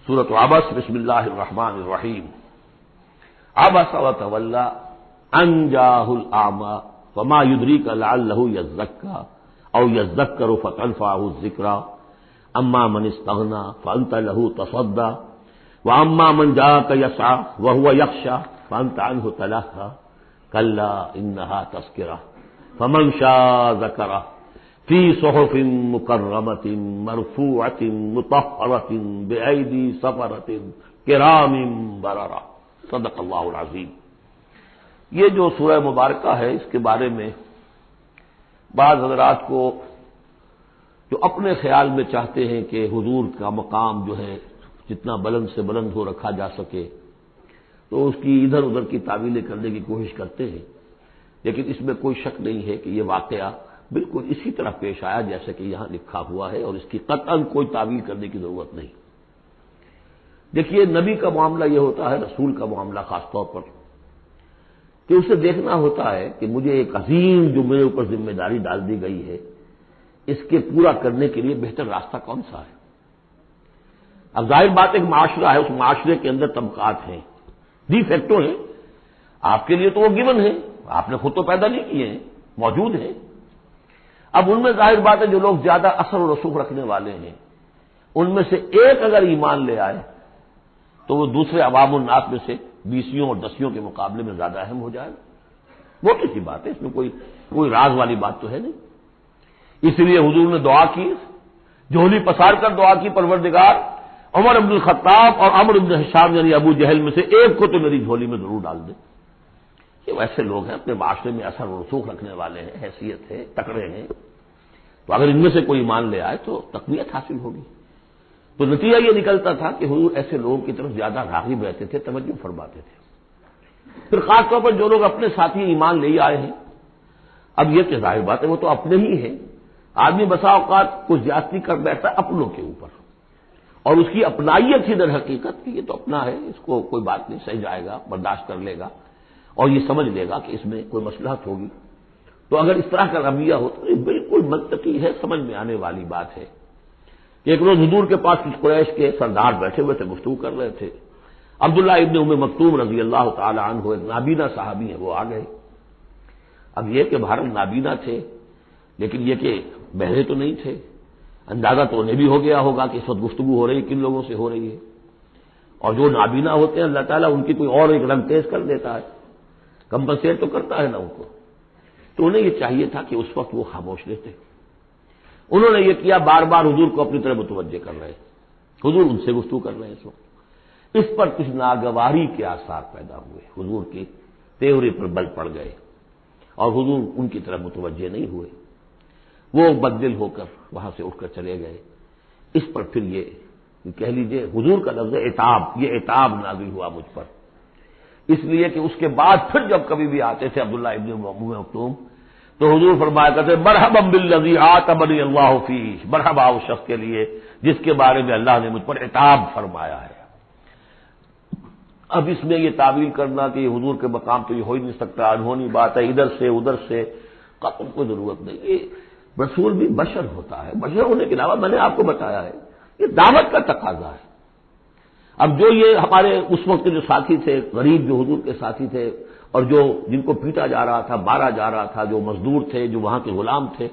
سورۃ عبس بسم اللہ الرحمن الرحیم عبس وتولی ان جاءہ الاعمی وما يدریک لعلہ یزکی او یذکر فتنفعہ الذکری اما من استغنی فانت لہ تصدی واما من جاءک یسعی وہو یخشی فانت عنہ تلہی کلا انہا تذکرہ فمن شاء ذکرہ فی صحف مکرمۃ مرفوعۃ مطہرۃ بأیدی سفرۃ کرام بررہ۔ صدق اللہ العظیم۔ یہ جو سورہ مبارکہ ہے اس کے بارے میں بعض حضرات کو جو اپنے خیال میں چاہتے ہیں کہ حضور کا مقام جو ہے جتنا بلند سے بلند ہو رکھا جا سکے تو اس کی ادھر ادھر کی تعویلیں کرنے کی کوشش کرتے ہیں، لیکن اس میں کوئی شک نہیں ہے کہ یہ واقعہ بالکل اسی طرح پیش آیا جیسے کہ یہاں لکھا ہوا ہے اور اس کی قطعاً کوئی تعویل کرنے کی ضرورت نہیں۔ دیکھیے، نبی کا معاملہ یہ ہوتا ہے، رسول کا معاملہ خاص طور پر، کہ اسے دیکھنا ہوتا ہے کہ مجھے ایک عظیم جو میرے اوپر ذمہ داری ڈال دی گئی ہے اس کے پورا کرنے کے لیے بہتر راستہ کون سا ہے۔ اب ظاہر بات ایک معاشرہ ہے، اس معاشرے کے اندر طبقات ہیں، ڈی فیکٹو ہیں، آپ کے لیے تو وہ گیون ہے، آپ نے خود تو پیدا نہیں کیے ہیں، موجود ہیں۔ اب ان میں ظاہر بات ہے جو لوگ زیادہ اثر و رسوخ رکھنے والے ہیں ان میں سے ایک اگر ایمان لے آئے تو وہ دوسرے عوام الناس میں سے بیسیوں اور دسیوں کے مقابلے میں زیادہ اہم ہو جائے گا۔ وہ کسی بات ہے، اس میں کوئی راز والی بات تو ہے نہیں۔ اس لیے حضور نے دعا کی، جھولی پسار کر دعا کی، پروردگار عمر بن الخطاب اور عمرو بن ہشام یعنی ابو جہل میں سے ایک کو تو میری جھولی میں ضرور ڈال دے۔ یہ ویسے لوگ ہیں اپنے معاشرے میں اثر و رسوخ رکھنے والے ہیں، حیثیت ہے، تکڑے ہیں، تو اگر ان میں سے کوئی ایمان لے آئے تو تقویت حاصل ہوگی۔ تو نتیجہ یہ نکلتا تھا کہ حضور ایسے لوگوں کی طرف زیادہ راغب رہتے تھے، توجہ فرماتے تھے۔ پھر خاص طور پر جو لوگ اپنے ساتھی ایمان لے آئے ہیں، اب یہ کہ ظاہر بات ہے وہ تو اپنے ہی ہیں، آدمی بسا اوقات کچھ زیادتی کر بیٹھتا ہے اپنوں کے اوپر، اور اس کی اپنائیت ہی در حقیقت کہ یہ تو اپنا ہے، اس کو کوئی بات نہیں، سہ جائے گا، برداشت کر لے گا اور یہ سمجھ لے گا کہ اس میں کوئی مصلحت ہوگی۔ تو اگر اس طرح کا رویہ ہو تو یہ بالکل منطقی ہے، سمجھ میں آنے والی بات ہے کہ ایک روز حضور کے پاس کچھ قریش کے سردار بیٹھے ہوئے تھے، گفتگو کر رہے تھے۔ عبداللہ ابن ام مکتوم رضی اللہ تعالی عنہ ایک نابینا صحابی ہیں، وہ آ گئے۔ اب یہ کہ بھارت نابینا تھے لیکن یہ کہ بہرے تو نہیں تھے، اندازہ تو انہیں بھی ہو گیا ہوگا کہ اس وقت گفتگو ہو رہی ہے کن لوگوں سے ہو رہی ہے، اور جو نابینا ہوتے ہیں اللہ تعالیٰ ان کی کوئی اور ایک رنگ تیز کر دیتا ہے، کمپنسیٹ تو کرتا ہے نا ان کو۔ تو انہیں یہ چاہیے تھا کہ اس وقت وہ خاموش رہتے، انہوں نے یہ کیا، بار بار حضور کو اپنی طرف متوجہ کر رہے، حضور ان سے گفتگو کر رہے ہیں اس وقت۔ اس پر کچھ ناگواری کے آثار پیدا ہوئے، حضور کی تیوری پر بل پڑ گئے اور حضور ان کی طرف متوجہ نہیں ہوئے، وہ بددل ہو کر وہاں سے اٹھ کر چلے گئے۔ اس پر پھر یہ کہہ لیجئے حضور کا لفظ عتاب، یہ عتاب نازل ہوا مجھ پر، اس لیے کہ اس کے بعد پھر جب کبھی بھی آتے تھے عبداللہ ابن ام مکتوم تو حضور فرمایا کرتے مرحبا بالذی عاتبنی اللہ فیہ، مرحبا اس شخص کے لیے جس کے بارے میں اللہ نے مجھ پر عتاب فرمایا ہے۔ اب اس میں یہ تعویل کرنا کہ یہ حضور کے مقام تو یہ ہو ہی نہیں سکتا، انہونی بات ہے، ادھر سے ادھر سے، قطع کوئی ضرورت نہیں۔ یہ رسول بھی بشر ہوتا ہے، بشر ہونے کے علاوہ میں نے آپ کو بتایا ہے یہ دعوت کا تقاضا ہے۔ اب جو یہ ہمارے اس وقت کے جو ساتھی تھے، غریب جو حضور کے ساتھی تھے اور جو جن کو پیٹا جا رہا تھا، مارا جا رہا تھا، جو مزدور تھے، جو وہاں کے غلام تھے،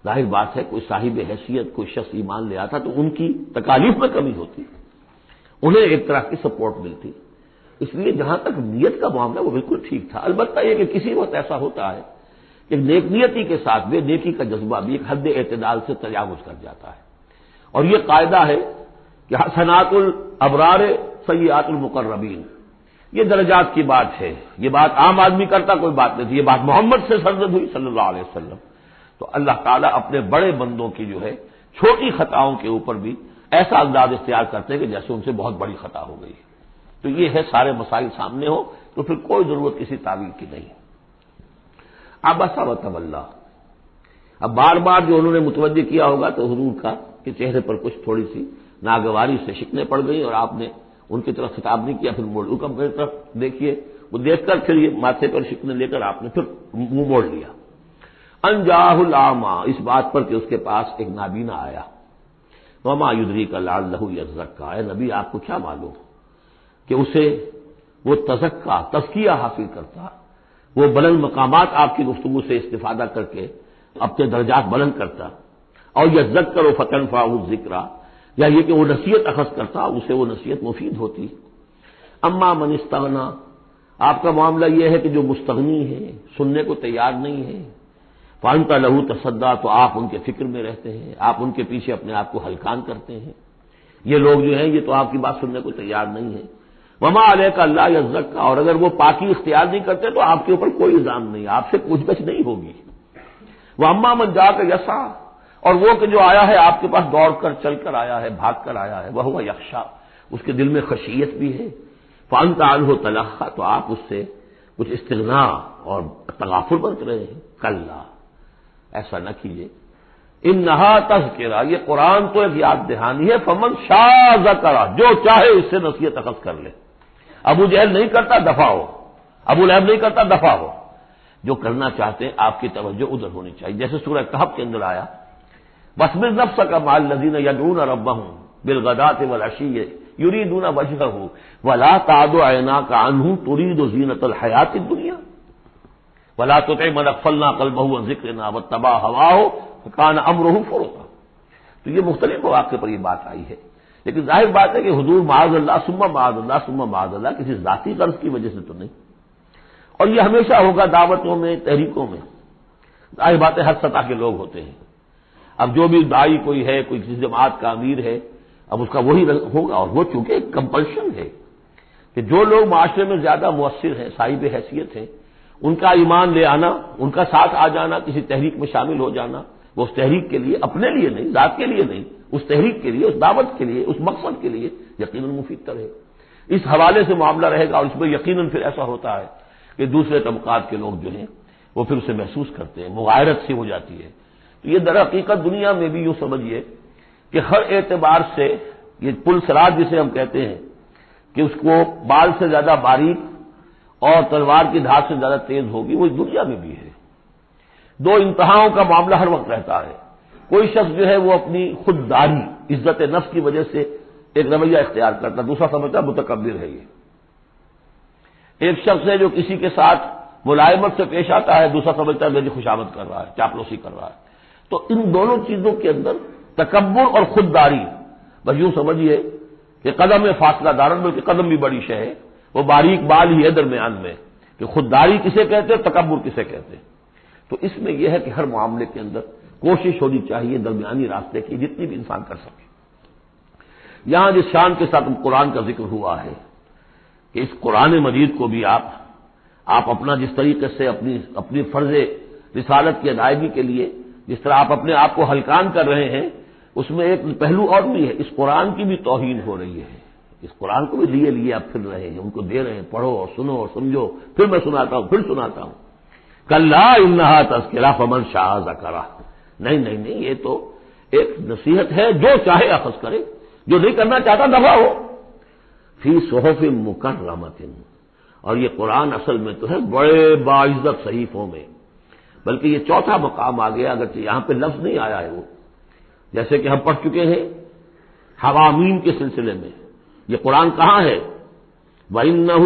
ظاہر بات ہے کوئی صاحب حیثیت کوئی شخص ایمان لے آتا تو ان کی تکالیف میں کمی ہوتی، انہیں ایک طرح کی سپورٹ ملتی۔ اس لیے جہاں تک نیت کا معاملہ وہ بالکل ٹھیک تھا، البتہ یہ کہ کسی وقت ایسا ہوتا ہے کہ نیک نیتی کے ساتھ بے نیکی کا جذبہ بھی ایک حد اعتدال سے تجاوز کر جاتا ہے، اور یہ قاعدہ ہے کہ حسنات الابرار سیئات المقربین، یہ درجات کی بات ہے، یہ بات عام آدمی کرتا کوئی بات نہیں تھی، یہ بات محمد سے سرزد ہوئی صلی اللہ علیہ وسلم۔ تو اللہ تعالیٰ اپنے بڑے بندوں کی جو ہے چھوٹی خطاؤں کے اوپر بھی ایسا انداز اختیار کرتے ہیں کہ جیسے ان سے بہت بڑی خطا ہو گئی ہے۔ تو یہ ہے سارے مسائل سامنے ہو تو پھر کوئی ضرورت کسی تعویل کی نہیں۔ عبس وتولی، اب بار بار جو انہوں نے متوجہ کیا ہوگا تو حضور کا کہ چہرے پر کچھ تھوڑی سی ناگواری سے شکنیں پڑ گئی اور آپ نے ان کی طرف خطاب نہیں کیا، پھر موڑ کا میری طرف دیکھیے، وہ دیکھ کر پھر یہ ماتھے پر شکنیں لے کر آپ نے پھر منہ موڑ لیا۔ ان جاءہ الاعمی، اس بات پر کہ اس کے پاس ایک نابینا آیا، وما یدریک لعلہ یزکا، اے نبی آپ کو کیا معلوم کہ اسے وہ تزکیہ حاصل کرتا، وہ بلند مقامات آپ کی گفتگو سے استفادہ کر کے اپنے درجات بلند کرتا، اور یذکر فتنفعہ الذکریٰ، یا یہ کہ وہ نصیحت اخذ کرتا، اسے وہ نصیحت مفید ہوتی۔ اما من استغنا، آپ کا معاملہ یہ ہے کہ جو مستغنی ہے، سننے کو تیار نہیں ہے، فانت لہ تصدیٰ، تو آپ ان کے فکر میں رہتے ہیں، آپ ان کے پیچھے اپنے آپ کو ہلکان کرتے ہیں۔ یہ لوگ جو ہیں یہ تو آپ کی بات سننے کو تیار نہیں ہے۔ وما علیک اللہ یزکا، اور اگر وہ پاکی اختیار نہیں کرتے تو آپ کے اوپر کوئی الزام نہیں، آپ سے پوچھ گچھ نہیں ہوگی۔ وہ اما من جاءک یسعی، اور وہ کہ جو آیا ہے آپ کے پاس دوڑ کر چل کر آیا ہے، بھاگ کر آیا ہے، وہ یخشی، اس کے دل میں خشیت بھی ہے، فانت عنہ تلہی، تو آپ اس سے کچھ استغنا اور تغافل برت رہے ہیں۔ کلا، ایسا نہ کیجیے، انہا تذکرہ، یہ قرآن تو ایک یاد دہانی ہے، فمن شاء ذکر، جو چاہے اس سے نصیحت اخذ کر لے۔ ابو جہل نہیں کرتا، دفع ہو، ابو لہب نہیں کرتا، دفع ہو۔ جو کرنا چاہتے ہیں آپ کی توجہ ادھر ہونی چاہیے، جیسے سورہ کہف کے اندر آیا، وَاصْبِرْ نَفْسَكَ مَعَ الَّذِينَ يَدْعُونَ رَبَّهُمْ بِالْغَدَاةِ وَالْعَشِيِّ يُرِيدُونَ وَجْهَهُ وَلَا تَعْدُ عَيْنَاكَ عَنْهُمْ تُرِيدُ زِينَةَ الْحَيَاةِ الدُّنْيَا وَلَا تُطِعْ مَنْ أَغْفَلْنَا قَلْبَهُ عَنْ ذِكْرِنَا وَاتَّبَعَ هَوَاهُ فَكَانَ أَمْرُهُ فُرُطًا۔ تو یہ مختلف مواقع پر یہ بات آئی ہے، لیکن ظاہر بات ہے کہ حضور معاذ اللہ ثم معاذ اللہ ثم معاذ اللہ کسی ذاتی غرض کی وجہ سے تو نہیں، اور یہ ہمیشہ ہوگا دعوتوں میں، تحریکوں میں۔ ظاہر بات ہے ہر سطح کے لوگ ہوتے ہیں، اب جو بھی داعی کوئی ہے، کوئی کسی جماعت کا امیر ہے، اب اس کا وہی ہوگا، اور وہ چونکہ ایک کمپلشن ہے کہ جو لوگ معاشرے میں زیادہ مؤثر ہیں، صاحب حیثیت ہیں، ان کا ایمان لے آنا، ان کا ساتھ آ جانا، کسی تحریک میں شامل ہو جانا، وہ اس تحریک کے لیے، اپنے لیے نہیں، ذات کے لیے نہیں، اس تحریک کے لیے، اس دعوت کے لیے، اس مقصد کے لیے یقیناً مفید تر ہے۔ اس حوالے سے معاملہ رہے گا، اور اس میں یقیناً پھر ایسا ہوتا ہے کہ دوسرے طبقات کے لوگ جو ہیں وہ پھر اسے محسوس کرتے ہیں، مغایرت سی ہو جاتی ہے۔ تو یہ در حقیقت دنیا میں بھی یوں سمجھیے کہ ہر اعتبار سے یہ پل صراط جسے ہم کہتے ہیں کہ اس کو بال سے زیادہ باریک اور تلوار کی دھار سے زیادہ تیز ہوگی، وہ اس دنیا میں بھی ہے۔ دو انتہاؤں کا معاملہ ہر وقت رہتا ہے۔ کوئی شخص جو ہے وہ اپنی خودداری، عزت نفس کی وجہ سے ایک رویہ اختیار کرتا، دوسرا سمجھتا متکبر ہے یہ۔ ایک شخص ہے جو کسی کے ساتھ ملائمت سے پیش آتا ہے، دوسرا سمجھتا ہے میری خوشامد کر رہا ہے، چاپلوسی کر رہا ہے۔ تو ان دونوں چیزوں کے اندر تکبر اور خودداری، بس یوں سمجھیے کہ قدم میں فاصلہ دارن، بلکہ قدم بھی بڑی شے ہے، وہ باریک بال ہی ہے درمیان میں کہ خودداری کسے کہتے ہیں، تکبر کسے کہتے ہیں۔ تو اس میں یہ ہے کہ ہر معاملے کے اندر کوشش ہونی چاہیے درمیانی راستے کی، جتنی بھی انسان کر سکے۔ یہاں جس شان کے ساتھ قرآن کا ذکر ہوا ہے کہ اس قرآن مجید کو بھی آپ اپنا جس طریقے سے اپنی فرض رسالت کی ادائیگی کے لیے جس طرح آپ اپنے آپ کو ہلکان کر رہے ہیں، اس میں ایک پہلو اور بھی ہے، اس قرآن کی بھی توہین ہو رہی ہے۔ اس قرآن کو بھی لیے آپ پھر رہے ہیں، ان کو دے رہے ہیں، پڑھو اور سنو اور سمجھو، پھر میں سناتا ہوں، پھر سناتا ہوں۔ کلا انہا تذکرہ فمن شاء ذکرہ، نہیں، یہ تو ایک نصیحت ہے، جو چاہے اخذ کرے، جو نہیں کرنا چاہتا دفع ہو۔ فی صحف مکرمۃ، اور یہ قرآن اصل میں تو ہے بڑے باعزت صحیفوں میں، بلکہ یہ چوتھا مقام آ گیا، اگرچہ یہاں پہ لفظ نہیں آیا ہے وہ، جیسے کہ ہم پڑھ چکے ہیں حوامیم کے سلسلے میں۔ یہ قرآن کہاں ہے؟ وَإِنَّهُ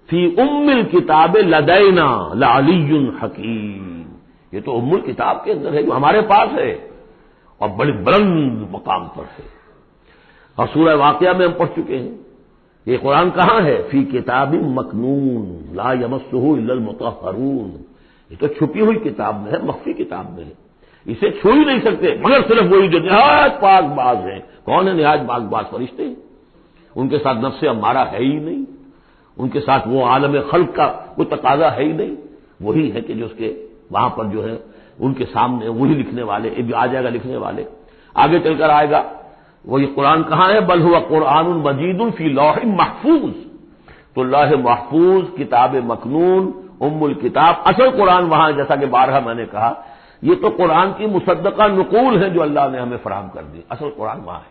فِي أُمِّ الْكِتَابِ لَدَيْنَا لَعَلِيٌّ حَكِيمٌ، یہ تو ام الکتاب کے اندر ہے جو ہمارے پاس ہے اور بڑے بلند مقام پر ہے۔ اور سورہ واقعہ میں ہم پڑھ چکے ہیں یہ قرآن کہاں ہے؟ فی کتاب مکنون لا یمسہ الا المطہرون، یہ تو چھپی ہوئی کتاب میں ہے، مخفی کتاب میں ہے، اسے چھو ہی نہیں سکتے مگر صرف وہی جو نہایت پاک باز ہیں۔ کون ہے نہایت پاک باز؟ فرشتے، ان کے ساتھ نفس امارہ ہے ہی نہیں، ان کے ساتھ وہ عالم خلق کا کوئی تقاضا ہے ہی نہیں، وہی ہے کہ جو اس کے وہاں پر جو ہے ان کے سامنے وہی لکھنے والے، آ جائے گا لکھنے والے، آگے چل کر آئے گا۔ وہ یہ قرآن کہاں ہے؟ بل ہوا قرآن مجید فی لوح محفوظ، تو لوح محفوظ، کتاب مکنون، ام الکتاب، اصل قرآن وہاں ہے، جیسا کہ بارہا میں نے کہا یہ تو قرآن کی مصدقہ نقول ہے جو اللہ نے ہمیں فراہم کر دی، اصل قرآن وہاں ہے،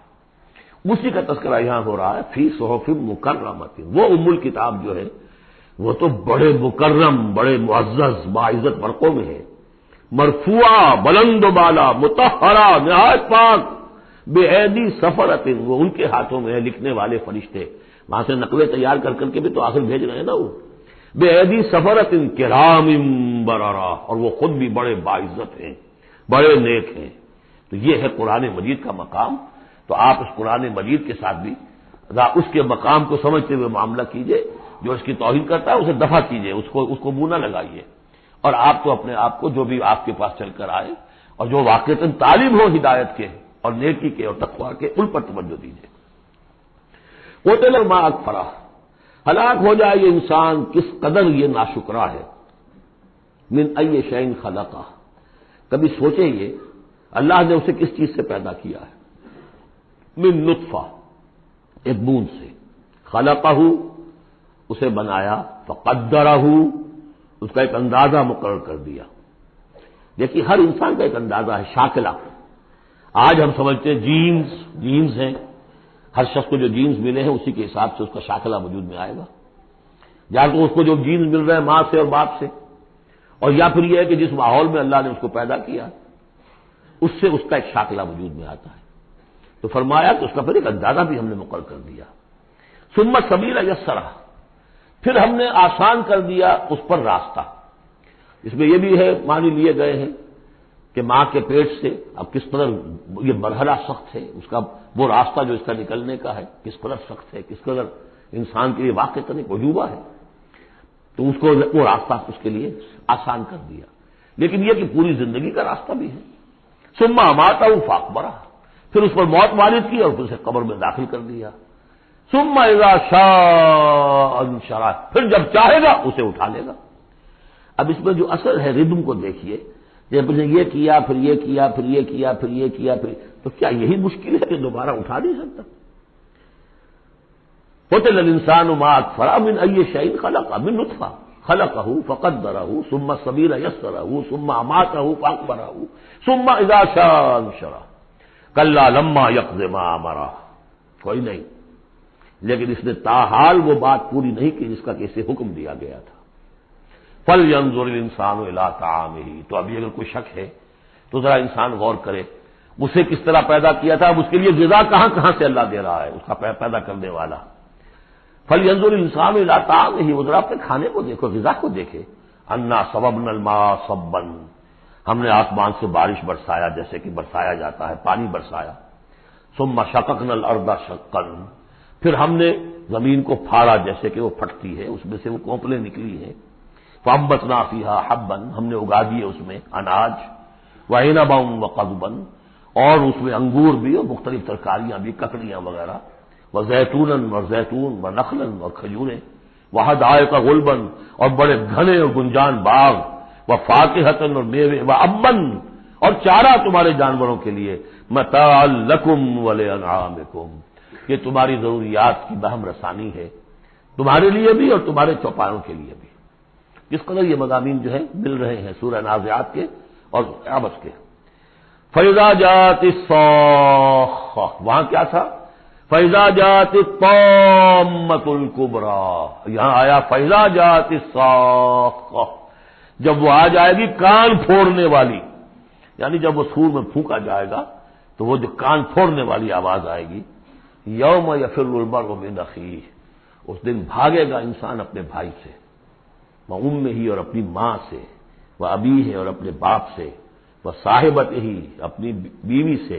اسی کا تذکرہ یہاں ہو رہا ہے فی صحف مکرمۃ۔ وہ ام الکتاب جو ہے وہ تو بڑے مکرم، بڑے معزز باعزت ورقوں میں ہے، مرفوعہ، بلند و بالا، مطہرہ، نہایت پاک، بے ایدی سفرۃ، وہ ان کے ہاتھوں میں ہے لکھنے والے فرشتے، وہاں سے نقلیں تیار کر کر کے بھی تو آخر بھیج رہے ہیں نا وہ، بے ایدی سفرۃ کرام بررا، اور وہ خود بھی بڑے باعزت ہیں، بڑے نیک ہیں۔ تو یہ ہے قرآن مجید کا مقام۔ تو آپ اس قرآن مجید کے ساتھ بھی اس کے مقام کو سمجھتے ہوئے معاملہ کیجئے، جو اس کی توہین کرتا ہے اسے دفع کیجئے، اس کو منہ نہ لگائیے، اور آپ تو اپنے آپ کو جو بھی آپ کے پاس چل کر آئے اور جو واقعتاً طالب ہو ہدایت کے اور نیکی کے اور تقویٰ کے، ان پر توجہ دیجیے۔ قتل ما اکفرہ، ہلاک ہو جائے یہ انسان کس قدر یہ ناشکرا ہے، من ای شیء خلقہ، کبھی سوچیں یہ اللہ نے اسے کس چیز سے پیدا کیا ہے، من نطفہ، ایک بوند سے، خلقہ، اسے بنایا، فقدرہ، اس کا ایک اندازہ مقرر کر دیا۔ دیکھیے ہر انسان کا ایک اندازہ ہے، شاکلہ۔ آج ہم سمجھتے ہیں جینز ہیں، ہر شخص کو جو جینز ملے ہیں اسی کے حساب سے اس کا شاکلہ وجود میں آئے گا، یا تو اس کو جو جینز مل رہے ہیں ماں سے اور باپ سے، اور یا پھر یہ ہے کہ جس ماحول میں اللہ نے اس کو پیدا کیا اس سے اس کا ایک شاکلہ وجود میں آتا ہے۔ تو فرمایا کہ اس کا پھر ایک اندازہ بھی ہم نے مقرر کر دیا۔ ثم السبیل یسرہ، پھر ہم نے آسان کر دیا اس پر راستہ۔ اس میں یہ بھی ہے، معنی لیے گئے ہیں کہ ماں کے پیٹ سے اب کس قدر یہ مرحلہ سخت ہے، اس کا وہ راستہ جو اس کا نکلنے کا ہے کس قدر سخت ہے، کس قدر انسان کے لیے واقع کرنے کو عجوبہ ہے، تو اس کو وہ راستہ اس کے لیے آسان کر دیا۔ لیکن یہ کہ پوری زندگی کا راستہ بھی ہے۔ ثم اماتہ فاقبرہ، پھر اس پر موت وارد کی اور پھر اسے قبر میں داخل کر دیا۔ ثم اذا شاء انشرہ، پھر جب چاہے گا اسے اٹھا لے گا۔ اب اس میں جو اثر ہے ردم کو دیکھیے، جب نے یہ کیا پھر یہ کیا پھر یہ کیا پھر یہ کیا پھر، تو کیا یہی مشکل ہے کہ دوبارہ اٹھا نہیں سکتا؟ قتل الانسان ما اکفرہ من ای شیء خلقہ، من نطفہ خلقہ فقدرہ ثم السبیل یسرہ ثم اماتہ فاقبرہ ثم اذا شاء انشرہ کلا لما یقض ما امرہ۔ کوئی نہیں، لیکن اس نے تاحال وہ بات پوری نہیں کی جس کا کہ اسے حکم دیا گیا تھا۔ فَلْيَنظُرِ الْإِنسَانُ إِلَىٰ طَعَامِهِ، تو ابھی اگر کوئی شک ہے تو ذرا انسان غور کرے اسے کس طرح پیدا کیا تھا، اب اس کے لیے غذا کہاں کہاں سے اللہ دے رہا ہے، اس کا پیدا کرنے والا۔ فَلْيَنظُرِ الْإِنسَانُ إِلَىٰ طَعَامِهِ، وہ ذرا اپنے کھانے کو دیکھو، غذا کو دیکھے۔ أَنَّا صَبَبْنَا الْمَاءَ صَبًّا، ہم نے آسمان سے بارش برسایا جیسے کہ برسایا جاتا ہے، پانی برسایا۔ ثُمَّ شَقَقْنَا الْأَرْضَ شَقًّا، پھر ہم نے زمین کو پھاڑا جیسے کہ وہ پھٹتی ہے، اس میں سے وہ کونپلیں نکلی ہیں۔ فَأَنبَتْنَا فِيهَا حَبًّا، ہم نے اگا دیے اس میں اناج، وَعِنَبًا وَقَضْبًا، اور اس میں انگور بھی اور مختلف ترکاریاں بھی، ککڑیاں وغیرہ، وَزَيْتُونًا، اور زیتون، وَنَخْلًا، اور کھجوریں، وَحَدَائِقَ غُلْبًا، اور بڑے گھنے اور گنجان باغ، وَفَاكِهَةً، اور میوے، وَأَبًّا، اور چارہ تمہارے جانوروں کے لیے، مَتَاعًا لَكُمْ وَلِأَنْعَامِكُمْ، یہ تمہاری ضروریات کی بہم رسانی ہے، تمہارے لیے بھی اور تمہارے چوپایوں کے لیے بھی۔ کس قدر یہ مضامین جو ہے مل رہے ہیں سورہ نازعات کے اور عبس کے۔ فَإِذَا جَاءَتِ الصَّاخَّةُ، وہاں کیا تھا؟ فَإِذَا جَاءَتِ الطَّامَّةُ الْكُبْرىٰ، یہاں آیا فَإِذَا جَاءَتِ الصَّاخَّةُ، جب وہ آ جائے گی کان پھوڑنے والی، یعنی جب وہ سور میں پھونکا جائے گا تو وہ جو کان پھوڑنے والی آواز آئے گی۔ یوم یفر المرء من اخیہ، اس دن بھاگے گا انسان اپنے بھائی سے، وہ امہ ہی، اور اپنی ماں سے، وہ ابی ہے، اور اپنے باپ سے، وہ صاحبت ہی، اپنی بیوی سے،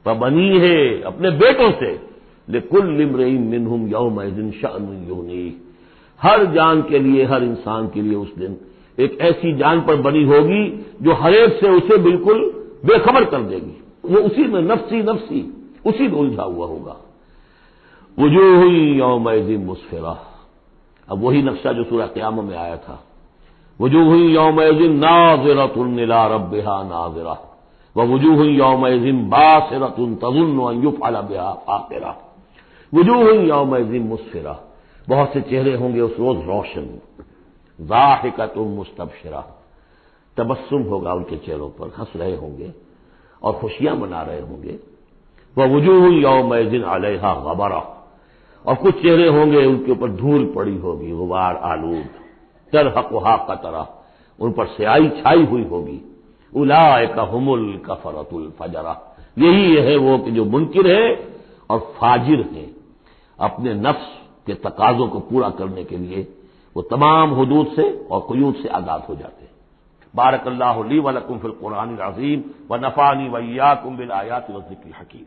وہ بنی ہے، اپنے بیٹوں سے، لکل امرئ منہم یومئذ شأن یغنیہ، ہر جان کے لیے، ہر انسان کے لیے اس دن ایک ایسی جان پر بنی ہوگی جو ہر ایک سے اسے بالکل بے خبر کر دے گی، وہ اسی میں نفسی نفسی اسی میں الجھا ہوا ہوگا۔ وجوہ یومئذ مسفرہ، اب وہی نقشہ جو سورہ قیامہ میں آیا تھا، وجوہ یومئذ ناظرۃ الی ربہا ناظرہ، ووجوہ یومئذ باسرۃ تظن ان یفعل بہا فاقرہ، وجوہ یومئذ مسفرہ، بہت سے چہرے ہوں گے اس روز روشن، ضاحکۃ مستبشرہ، تبسم ہوگا ان کے چہروں پر، ہنس رہے ہوں گے اور خوشیاں منا رہے ہوں گے۔ ووجوہ یومئذ علیہا غبرہ، اور کچھ چہرے ہوں گے ان کے اوپر دھول پڑی ہوگی، غبار آلود، ترہقھا قطرہ، ان پر سیاہی چھائی ہوئی ہوگی۔ اولئک ھم الکفرۃ الفجرہ، یہی ہے وہ کہ جو منکر ہے اور فاجر ہے، اپنے نفس کے تقاضوں کو پورا کرنے کے لیے وہ تمام حدود سے اور قیود سے آزاد ہو جاتے ہیں۔ بارک اللہ لی ولکم فی القرآن العظیم ونفعنی وإیاکم بالآیات والذکر الحکیم۔